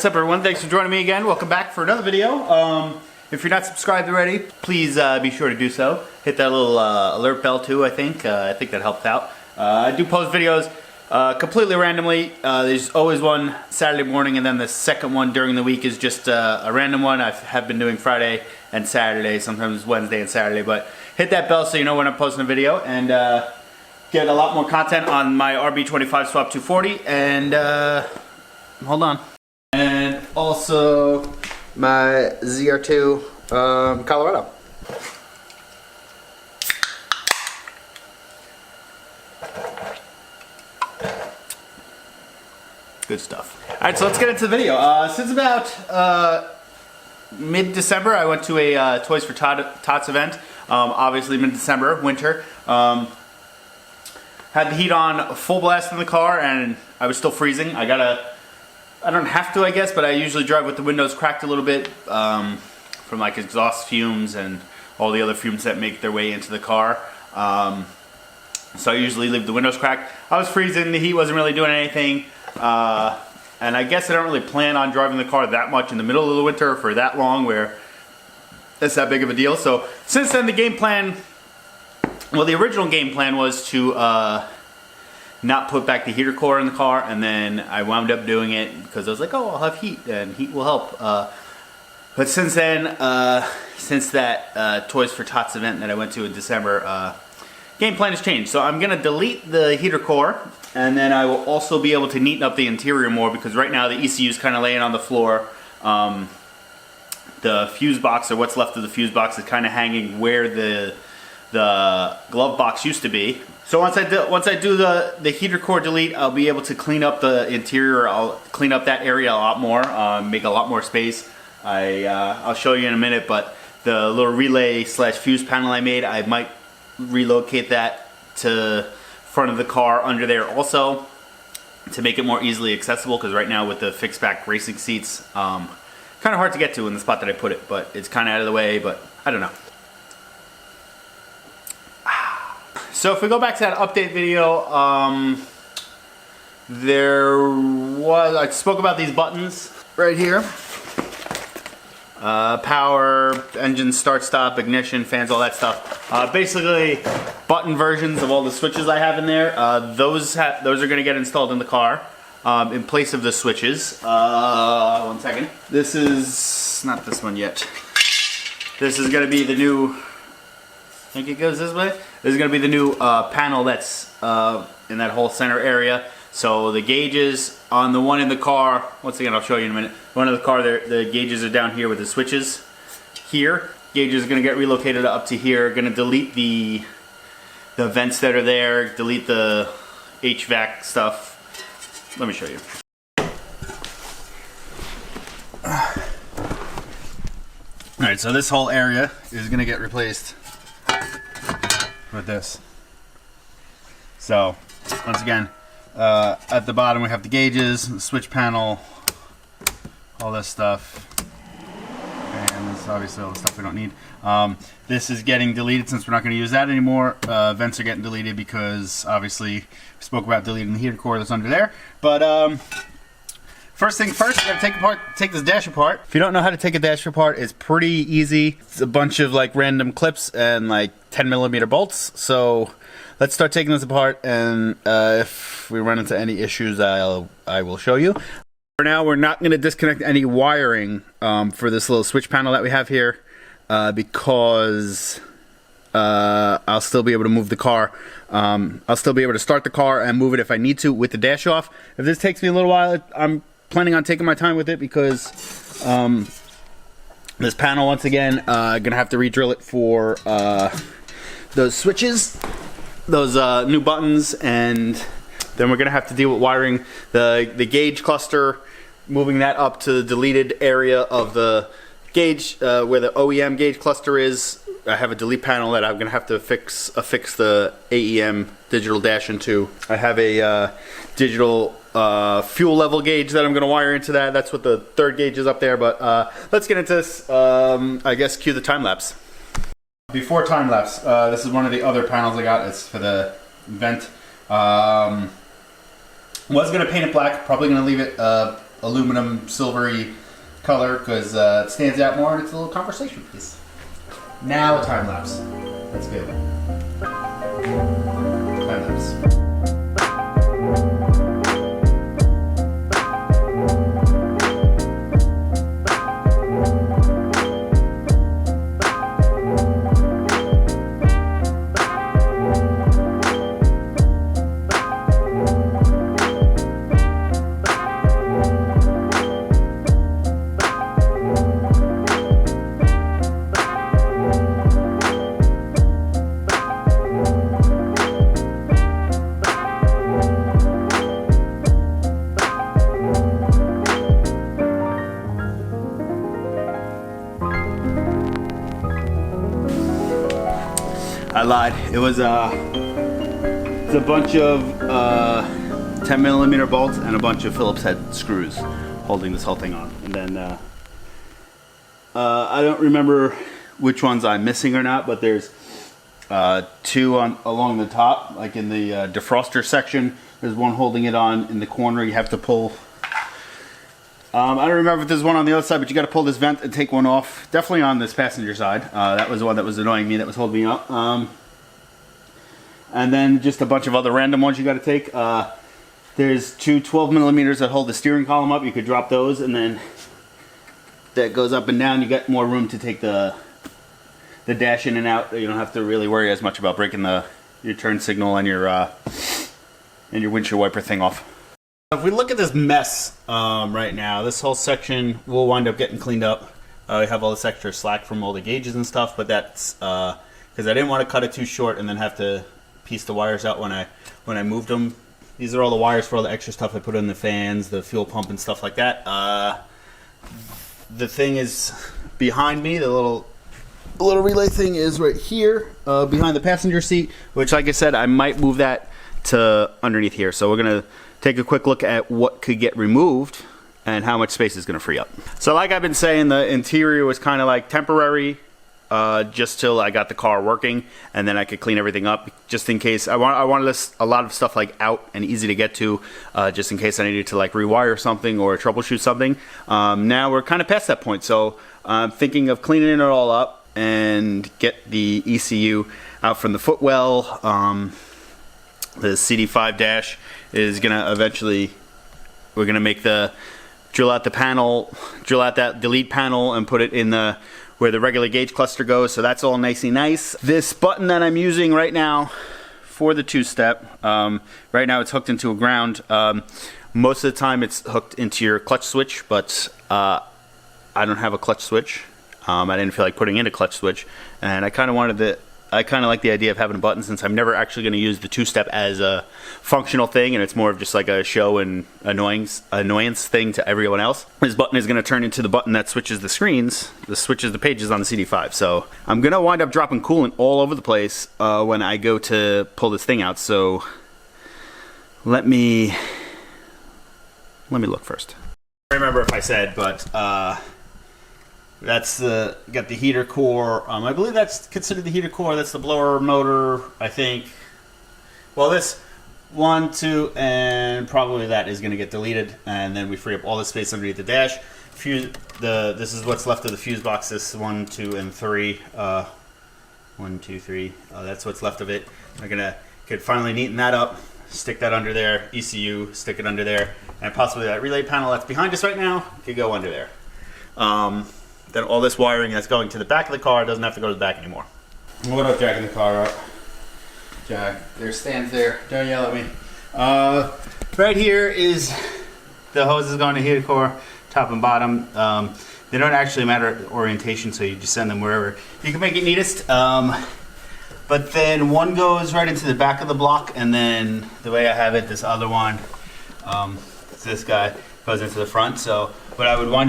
What's up everyone, thanks for joining me again. Welcome back for another video. If you're not subscribed already, please be sure to do so. Hit that little alert bell too, I think that helped out. I do post videos completely randomly. There's always one Saturday morning, and then the second one during the week is just a random one. I have been doing Friday and Saturday, sometimes Wednesday and Saturday, but hit that bell so you know when I'm posting a video, and get a lot more content on my RB25 Swap 240, and hold on. And also my ZR2 Colorado. Good stuff. Alright, so let's get into the video. Since about mid-December, I went to a Toys for Tots event. Obviously mid-December, winter. Had the heat on full blast in the car, and I was still freezing. I don't have to, I guess, but I usually drive with the windows cracked a little bit from like exhaust fumes and all the other fumes that make their way into the car. So I usually leave the windows cracked. I was freezing, the heat wasn't really doing anything, and I guess I don't really plan on driving the car that much in the middle of the winter for that long where that's that big of a deal. So since then, the game plan, well, the original game plan was to not put back the heater core in the car, and then I wound up doing it because I was like, oh, I'll have heat and heat will help. But since then, since that Toys for Tots event that I went to in December, game plan has changed. So I'm gonna delete the heater core, and then I will also be able to neaten up the interior more, because right now the ECU is kind of laying on the floor. The fuse box, or what's left of the fuse box, is kind of hanging where the glove box used to be. So once I do the heater core delete, I'll be able to clean up the interior. I'll clean up that area a lot more, make a lot more space. I'll show you in a minute, but the little relay / fuse panel I made, I might relocate that to front of the car under there also, to make it more easily accessible, because right now with the fixed back racing seats, kind of hard to get to in the spot that I put it, but it's kind of out of the way, but I don't know. So if we go back to that update video, I spoke about these buttons right here. Power, engine start stop, ignition, fans, all that stuff. Basically button versions of all the switches I have in there. Those are going to get installed in the car in place of the switches. One second. This is not this one yet. This is going to be the new, I think it goes this way. This is going to be the new panel that's in that whole center area. So the gauges on the one in the car, once again I'll show you in a minute. One in the car, the gauges are down here with the switches here. Gauges are going to get relocated up to here. Going to delete the vents that are there, delete the HVAC stuff. Let me show you. Alright, so this whole area is going to get replaced with this. So once again, at the bottom we have the gauges, the switch panel, all this stuff, and this is obviously all the stuff we don't need. This is getting deleted since we're not going to use that anymore. Vents are getting deleted because obviously we spoke about deleting the heater core that's under there. But first thing first, you gotta take this dash apart. If you don't know how to take a dash apart, it's pretty easy. It's a bunch of like random clips and like 10mm bolts. So let's start taking this apart, and if we run into any issues, I will show you. For now, we're not going to disconnect any wiring for this little switch panel that we have here, because I'll still be able to move the car. I'll still be able to start the car and move it if I need to with the dash off. If this takes me a little while, I'm planning on taking my time with it, because this panel, once again, gonna have to re-drill it for those switches, those new buttons, and then we're gonna have to deal with wiring the gauge cluster, moving that up to the deleted area of the gauge where the OEM gauge cluster is. I have a delete panel that I'm gonna have to affix the AEM digital dash into. I have a digital fuel level gauge that I'm gonna wire into that. That's what the third gauge is up there. But let's get into this. I guess cue the time lapse. Before time lapse, this is one of the other panels I got. It's for the vent. Was gonna paint it black. Probably gonna leave it aluminum silvery color because it stands out more and it's a little conversation piece. Now a time lapse. Let's go. Time lapse. I lied. It was it's a bunch of 10mm bolts and a bunch of Phillips head screws holding this whole thing on. And then I don't remember which ones I'm missing or not, but there's two along the top, like in the defroster section. There's one holding it on in the corner. You have to pull. I don't remember if there's one on the other side, but you got to pull this vent and take one off. Definitely on this passenger side. That was the one that was annoying me, that was holding me up. And then just a bunch of other random ones you got to take. There's two 12mm that hold the steering column up. You could drop those, and then that goes up and down. You got more room to take the dash in and out. You don't have to really worry as much about breaking your turn signal and your windshield wiper thing off. If we look at this mess right now, this whole section will wind up getting cleaned up. We have all this extra slack from all the gauges and stuff, but that's because I didn't want to cut it too short and then have to piece the wires out when I moved them. These are all the wires for all the extra stuff I put in the fans, the fuel pump and stuff like that. The thing is behind me, the little relay thing is right here behind the passenger seat, which, like I said, I might move that to underneath here. So we're gonna take a quick look at what could get removed and how much space is going to free up. So like I've been saying, the interior was kind of like temporary just till I got the car working, and then I could clean everything up just in case. I wanted a lot of stuff like out and easy to get to, just in case I needed to like rewire something or troubleshoot something. Now we're kind of past that point, so I'm thinking of cleaning it all up and get the ECU out from the footwell. The CD5 dash is gonna eventually, we're gonna make drill out that delete panel and put it in where the regular gauge cluster goes, so that's all nicey nice. This button that I'm using right now for the two-step, right now it's hooked into a ground. Most of the time it's hooked into your clutch switch, but I don't have a clutch switch. I didn't feel like putting in a clutch switch, and I kind of like the idea of having a button, since I'm never actually going to use the two-step as a functional thing, and it's more of just like a show and annoyance thing to everyone else. This button is going to turn into the button that switches the screens, switches the pages on the CD5. So I'm going to wind up dropping coolant all over the place when I go to pull this thing out. So let me look first. I don't remember if I said, but that's got the heater core. I believe that's considered the heater core. That's the blower motor, I think. Well, this 1, 2, and probably that is going to get deleted, and then we free up all the space underneath the dash. This is what's left of the fuse box. This 1, 2, and 3. 1, 2, 3. That's what's left of it. I'm could finally neaten that up. Stick that under there. ECU, stick it under there, and possibly that relay panel that's behind us right now could go under there. Then all this wiring that's going to the back of the car doesn't have to go to the back anymore. What up, jacking the car up? Jack, there's stands there. Don't yell at me. Right here is the hoses going to heater core, top and bottom. They don't actually matter orientation, so you just send them wherever you can make it neatest. But then one goes right into the back of the block, and then the way I have it, this other one, this guy goes into the front. So what I'm going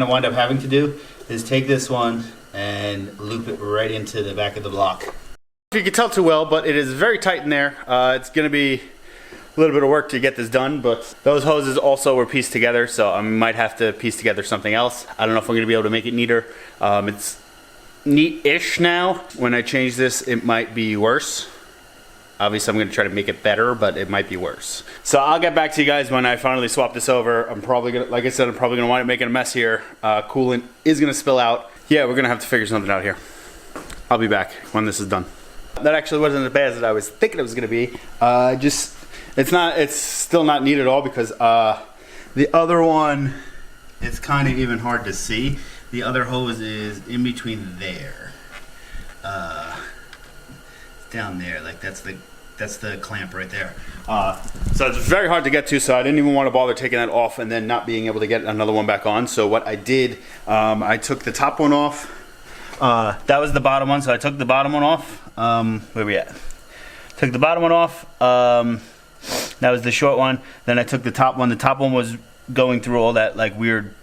to wind up having to do is take this one and loop it right into the back of the block. If you can tell too well, but it is very tight in there. It's going to be a little bit of work to get this done, but those hoses also were pieced together, so I might have to piece together something else. I don't know if I'm going to be able to make it neater. It's neat-ish now. When I change this, it might be worse. obviously I'm going to try to make it better, but it might be worse. So I'll get back to you guys when I finally swap this over. I'm probably going to, like I said, I'm probably going to wind up making a mess here. Coolant is going to spill out. Yeah, we're going to have to figure something out here. I'll be back when this is done. That actually wasn't as bad as I was thinking it was going to be. It's still not neat at all because the other one, it's kind of even hard to see. The other hose is in between there. Down there, like that's the clamp right there. So it's very hard to get to, so I didn't even want to bother taking that off and then not being able to get another one back on. So what I did, I took the top one off. That was the bottom one, so I took the bottom one off. Where we at? Took the bottom one off. That was the short one. Then I took the top one. The top one was going through all that like weird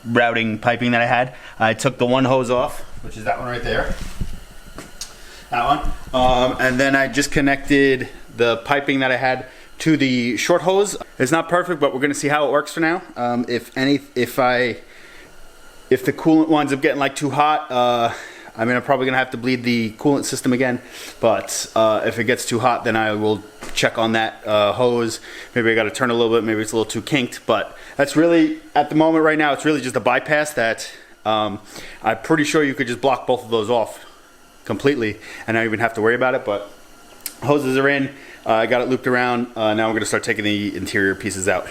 routing piping that I had. I took the one hose off, which is that one right there. That one. And then I just connected the piping that I had to the short hose. It's not perfect, but we're gonna see how it works for now. If the coolant winds up getting like too hot, I mean, I'm probably gonna have to bleed the coolant system again, but if it gets too hot, then I will check on that hose. Maybe I gotta turn a little bit, maybe it's a little too kinked, but that's really, at the moment right now, it's really just a bypass that I'm pretty sure you could just block both of those off completely and not even have to worry about it, but hoses are in. I got it looped around. Now we're gonna start taking the interior pieces out.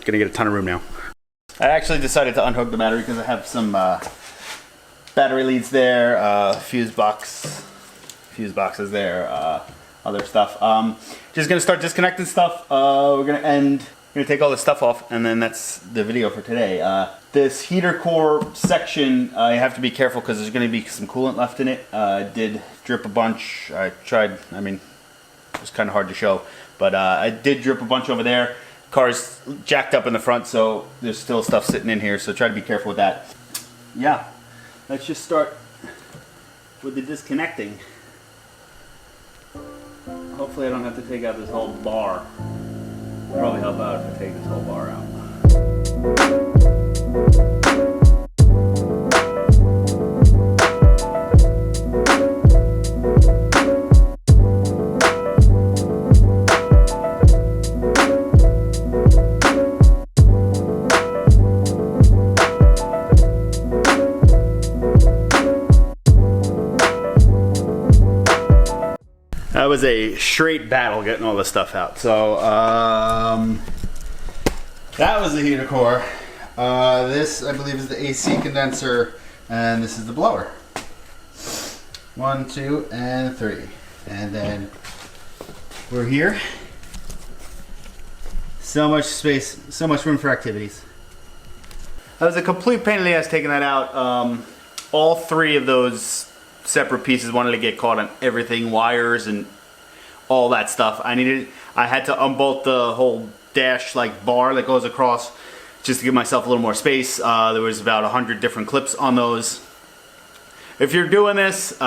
Gonna get a ton of room now. I actually decided to unhook the battery because I have some battery leads there, fuse boxes there, other stuff. Just gonna start disconnecting stuff. We're gonna take all this stuff off, and then that's the video for today. This heater core section, you have to be careful because there's gonna be some coolant left in it. It did drip a bunch. I mean, it was kind of hard to show, but I did drip a bunch over there. Car's jacked up in the front, so there's still stuff sitting in here, so try to be careful with that. Yeah, let's just start with the disconnecting. Hopefully I don't have to take out this whole bar. It'll probably help out if I take this whole bar out. That was a straight battle getting all this stuff out. So that was the heater core. This, I believe, is the AC condenser, and this is the blower. 1, 2, and 3. And then we're here. So much space, so much room for activities. That was a complete pain in the ass taking that out. All three of those separate pieces wanted to get caught on everything, wires and all that stuff. I had to unbolt the whole dash like bar that goes across just to give myself a little more space. There was about 100 different clips on those. If you're doing this,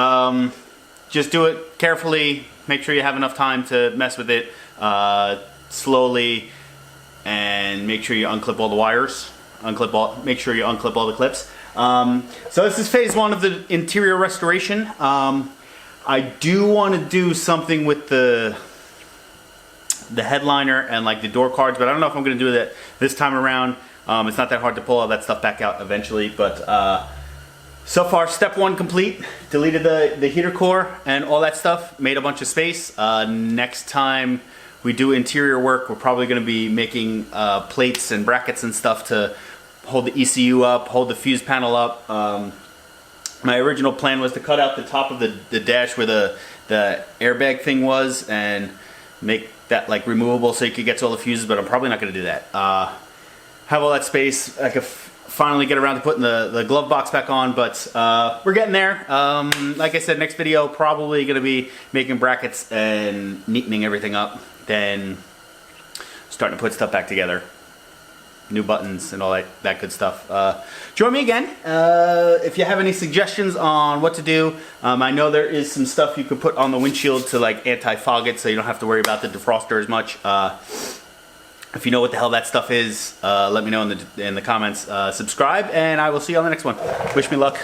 just do it carefully. Make sure you have enough time to mess with it slowly, and make sure you unclip all the wires. Make sure you unclip all the clips. So this is phase 1 of the interior restoration. I do want to do something with the headliner and like the door cards, but I don't know if I'm going to do that this time around. It's not that hard to pull all that stuff back out eventually, but so far step 1 complete. Deleted the heater core and all that stuff, made a bunch of space. Next time we do interior work, we're probably going to be making plates and brackets and stuff to hold the ECU up, hold the fuse panel up. My original plan was to cut out the top of the dash where the airbag thing was and make that like removable so you could get to all the fuses, but I'm probably not going to do that. Have all that space. I could finally get around to putting the glove box back on, but we're getting there. Like I said, next video probably going to be making brackets and neatening everything up, then starting to put stuff back together. New buttons and all that good stuff. Join me again if you have any suggestions on what to do. I know there is some stuff you could put on the windshield to like anti-fog it so you don't have to worry about the defroster as much. If you know what the hell that stuff is, let me know in the comments. Subscribe, and I will see you on the next one. Wish me luck.